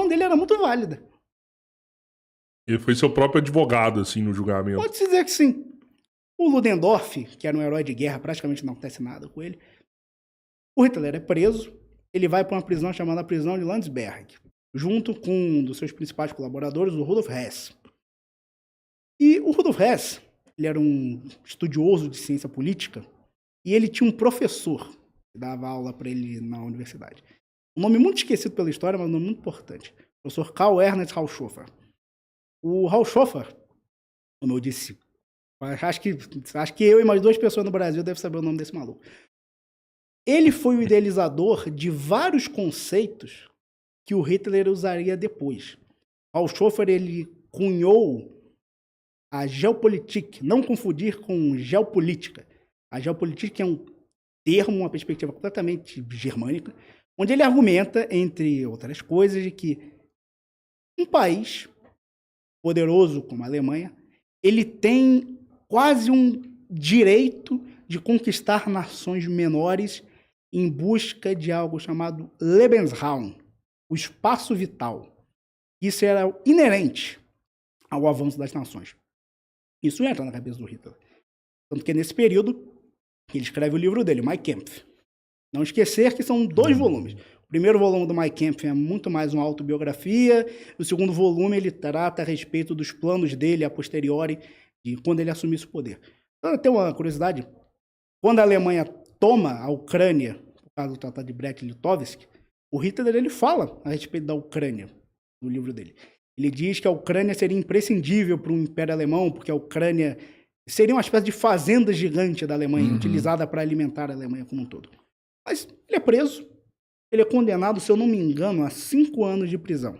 prisão dele era muito válida. Ele foi seu próprio advogado, assim, no julgamento. Pode-se dizer que sim. O Ludendorff, que era um herói de guerra, praticamente não acontece nada com ele. O Hitler é preso, ele vai para uma prisão chamada prisão de Landsberg, junto com um dos seus principais colaboradores, o Rudolf Hess. E o Rudolf Hess, ele era um estudioso de ciência política, e ele tinha um professor que dava aula para ele na universidade. Um nome muito esquecido pela história, mas um nome muito importante. O professor Karl Ernst Haushofer. O Haushofer, como eu disse, acho que eu e mais 2 pessoas no Brasil devem saber o nome desse maluco. Ele foi o idealizador de vários conceitos que o Hitler usaria depois. Haushofer, ele cunhou a Geopolitik, não confundir com geopolítica. A Geopolitik é um termo, uma perspectiva completamente germânica, onde ele argumenta, entre outras coisas, de que um país poderoso como a Alemanha, ele tem quase um direito de conquistar nações menores em busca de algo chamado Lebensraum, o espaço vital. Isso era inerente ao avanço das nações. Isso entra na cabeça do Hitler. Tanto que é nesse período que ele escreve o livro dele, Mein Kampf. Não esquecer que são 2 volumes. O primeiro volume do Mein Kampf é muito mais uma autobiografia. O segundo volume ele trata a respeito dos planos dele a posteriori, de quando ele assumisse o poder. Então, tem uma curiosidade. Quando a Alemanha toma a Ucrânia, por causa do Tratado de Brest-Litovsk, o Hitler ele fala a respeito da Ucrânia no livro dele. Ele diz que a Ucrânia seria imprescindível para o Império Alemão, porque a Ucrânia seria uma espécie de fazenda gigante da Alemanha, utilizada para alimentar a Alemanha como um todo. Mas ele é preso, ele é condenado, se eu não me engano, a 5 anos de prisão.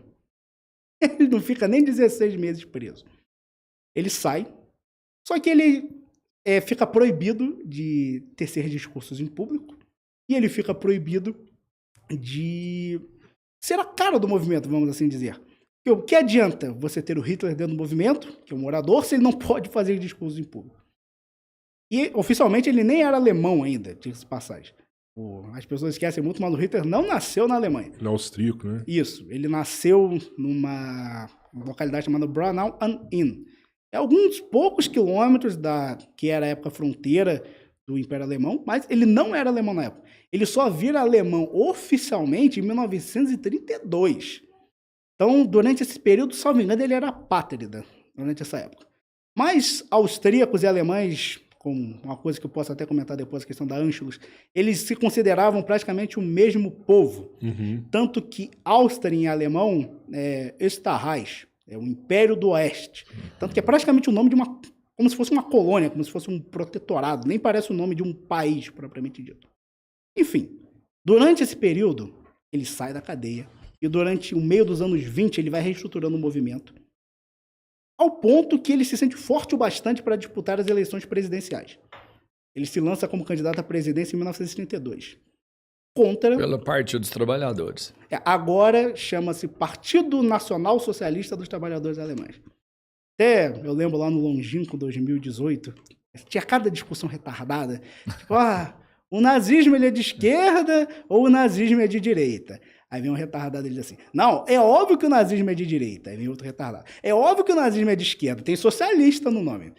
Ele não fica nem 16 meses preso. Ele sai, só que ele fica proibido de tecer discursos em público e ele fica proibido de ser a cara do movimento, vamos assim dizer. Porque o que adianta você ter o Hitler dentro do movimento, que é um orador, se ele não pode fazer discursos em público? E, oficialmente, ele nem era alemão ainda, diga-se de passagem. As pessoas esquecem muito, mas o Hitler não nasceu na Alemanha. Ele é austríaco, né? Isso. Ele nasceu numa localidade chamada Braunau am Inn. É alguns poucos quilômetros que era a época fronteira do Império Alemão, mas ele não era alemão na época. Ele só vira alemão oficialmente em 1932. Então, durante esse período, salvo engano, ele era apátrida durante essa época. Mas austríacos e alemães, como uma coisa que eu posso até comentar depois, a questão da Anschluss, eles se consideravam praticamente o mesmo povo. Tanto que Áustria em alemão é Österreich, é o Império do Oeste. Tanto que é praticamente o nome de uma... como se fosse uma colônia, como se fosse um protetorado. Nem parece o nome de um país, propriamente dito. Enfim, durante esse período, ele sai da cadeia. E durante o meio dos anos 20, ele vai reestruturando o movimento, ao ponto que ele se sente forte o bastante para disputar as eleições presidenciais. Ele se lança como candidato à presidência em 1932. Pelo Partido dos Trabalhadores. Agora chama-se Partido Nacional Socialista dos Trabalhadores Alemães. Até eu lembro lá no longínquo 2018, tinha cada discussão retardada. Tipo, o nazismo ele é de esquerda ou o nazismo é de direita? Aí vem um retardado e diz assim, não, é óbvio que o nazismo é de direita. Aí vem outro retardado. É óbvio que o nazismo é de esquerda, tem socialista no nome.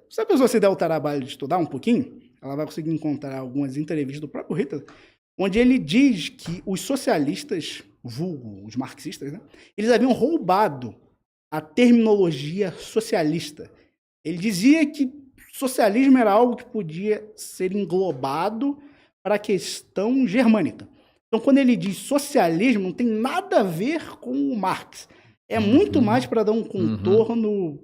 Se a pessoa se der o trabalho de estudar um pouquinho, ela vai conseguir encontrar algumas entrevistas do próprio Hitler, onde ele diz que os socialistas, vulgo os marxistas, né, eles haviam roubado a terminologia socialista. Ele dizia que socialismo era algo que podia ser englobado para a questão germânica. Então, quando ele diz socialismo, não tem nada a ver com o Marx. É muito mais para dar um contorno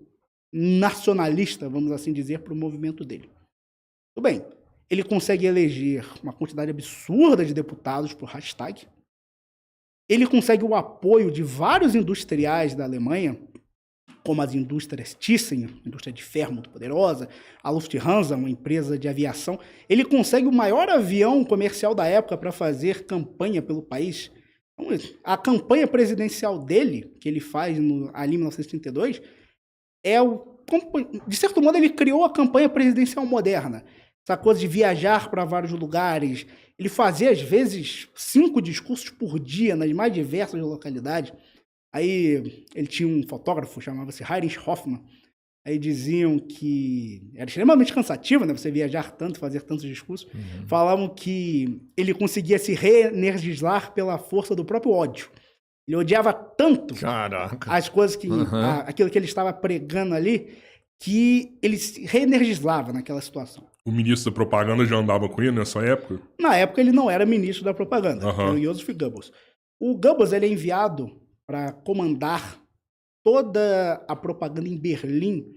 nacionalista, vamos assim dizer, para o movimento dele. Tudo bem. Ele consegue eleger uma quantidade absurda de deputados por Reichstag. Ele consegue o apoio de vários industriais da Alemanha, como as indústrias Thyssen, indústria de ferro muito poderosa, a Lufthansa, uma empresa de aviação. Ele consegue o maior avião comercial da época para fazer campanha pelo país. Então, a campanha presidencial dele, que ele faz ali em 1932, de certo modo, ele criou a campanha presidencial moderna. Essa coisa de viajar para vários lugares. Ele fazia, às vezes, 5 discursos por dia nas mais diversas localidades. Aí ele tinha um fotógrafo, chamava-se Heinrich Hoffmann. Aí diziam que era extremamente cansativo, né? Você viajar tanto, fazer tantos discursos. Falavam que ele conseguia se reenergizar pela força do próprio ódio. Ele odiava tanto as coisas que... aquilo que ele estava pregando ali, que ele se reenergizava naquela situação. O ministro da propaganda já andava com ele nessa época? Na época ele não era ministro da propaganda, era o Joseph Goebbels. O Goebbels ele é enviado para comandar toda a propaganda em Berlim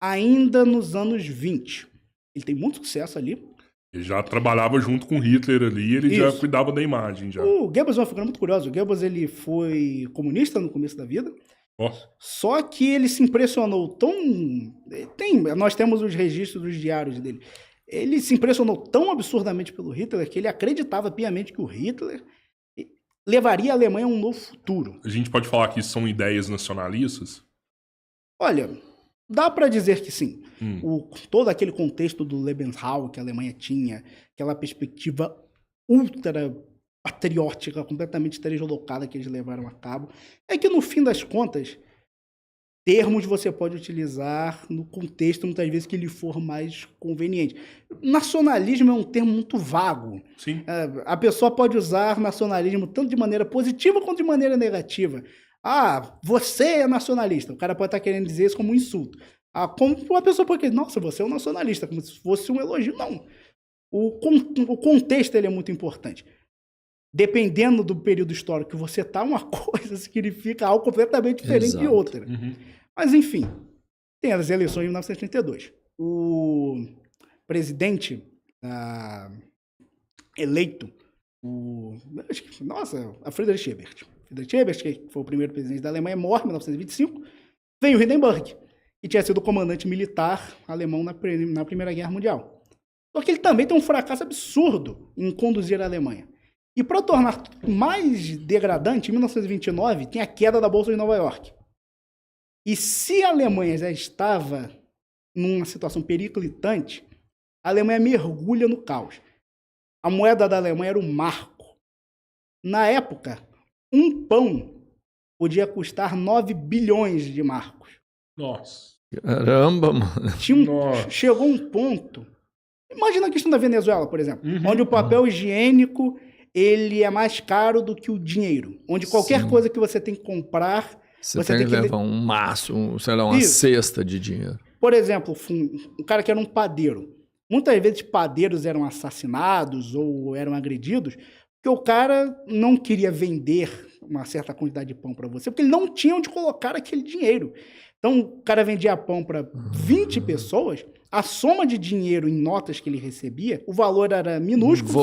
ainda nos anos 20. Ele tem muito sucesso ali. Ele já trabalhava junto com Hitler ali, ele já cuidava da imagem. Já. O Goebbels é uma figura muito curiosa. O Goebbels ele foi comunista no começo da vida. Nossa. Só que ele se impressionou tão... nós temos os registros dos diários dele. Ele se impressionou tão absurdamente pelo Hitler que ele acreditava piamente que o Hitler levaria a Alemanha a um novo futuro. A gente pode falar que isso são ideias nacionalistas? Olha, dá para dizer que sim. Todo aquele contexto do Lebensraum que a Alemanha tinha, aquela perspectiva ultra patriótica, completamente deslocada que eles levaram a cabo, é que no fim das contas, termos você pode utilizar no contexto, muitas vezes, que lhe for mais conveniente. Nacionalismo é um termo muito vago. Sim. A pessoa pode usar nacionalismo tanto de maneira positiva quanto de maneira negativa. Ah, você é nacionalista. O cara pode estar querendo dizer isso como um insulto. Como uma pessoa pode dizer, nossa, você é um nacionalista, como se fosse um elogio. Não. O contexto ele é muito importante. Dependendo do período histórico que você está, uma coisa significa algo completamente diferente de outra. Mas, enfim, tem as eleições de 1932. O presidente eleito, a Friedrich Ebert. Friedrich Ebert, que foi o primeiro presidente da Alemanha, morre em 1925, vem o Hindenburg, que tinha sido comandante militar alemão na Primeira Guerra Mundial. Só que ele também tem um fracasso absurdo em conduzir a Alemanha. E para tornar mais degradante, em 1929, tem a queda da Bolsa de Nova York. E se a Alemanha já estava numa situação periclitante, a Alemanha mergulha no caos. A moeda da Alemanha era o marco. Na época, um pão podia custar 9 bilhões de marcos. Nossa. Caramba, mano. Chegou um ponto... Imagina a questão da Venezuela, por exemplo, onde o papel higiênico ele é mais caro do que o dinheiro. Onde qualquer coisa que você tem que comprar... Você tem que levar um maço, sei lá, uma cesta de dinheiro. Por exemplo, um cara que era um padeiro. Muitas vezes padeiros eram assassinados ou eram agredidos porque o cara não queria vender uma certa quantidade de pão para você, porque ele não tinha onde colocar aquele dinheiro. Então, o cara vendia pão para 20 pessoas, a soma de dinheiro em notas que ele recebia, o valor era minúsculo,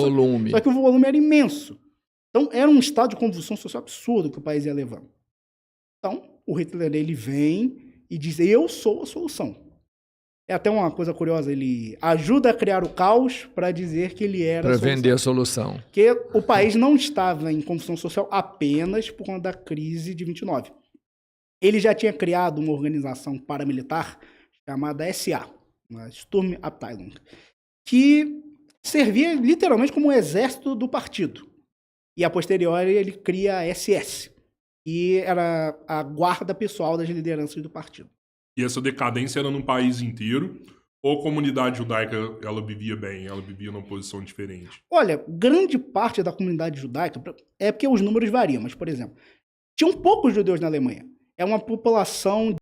só que o volume era imenso. Então, era um estado de convulsão social absurdo que o país ia levando. Então, o Hitler ele vem e diz, eu sou a solução. É até uma coisa curiosa, ele ajuda a criar o caos para dizer que ele era a solução. Para vender a solução. Porque o país não estava em convulsão social apenas por conta da crise de 29. Ele já tinha criado uma organização paramilitar chamada SA, a Sturmabteilung, que servia literalmente como um exército do partido. E a posteriori ele cria a SS, que era a guarda pessoal das lideranças do partido. E essa decadência era no país inteiro? Ou a comunidade judaica ela vivia bem, ela vivia numa posição diferente? Olha, grande parte da comunidade judaica, é porque os números variam, mas, por exemplo, tinham poucos judeus na Alemanha. É uma população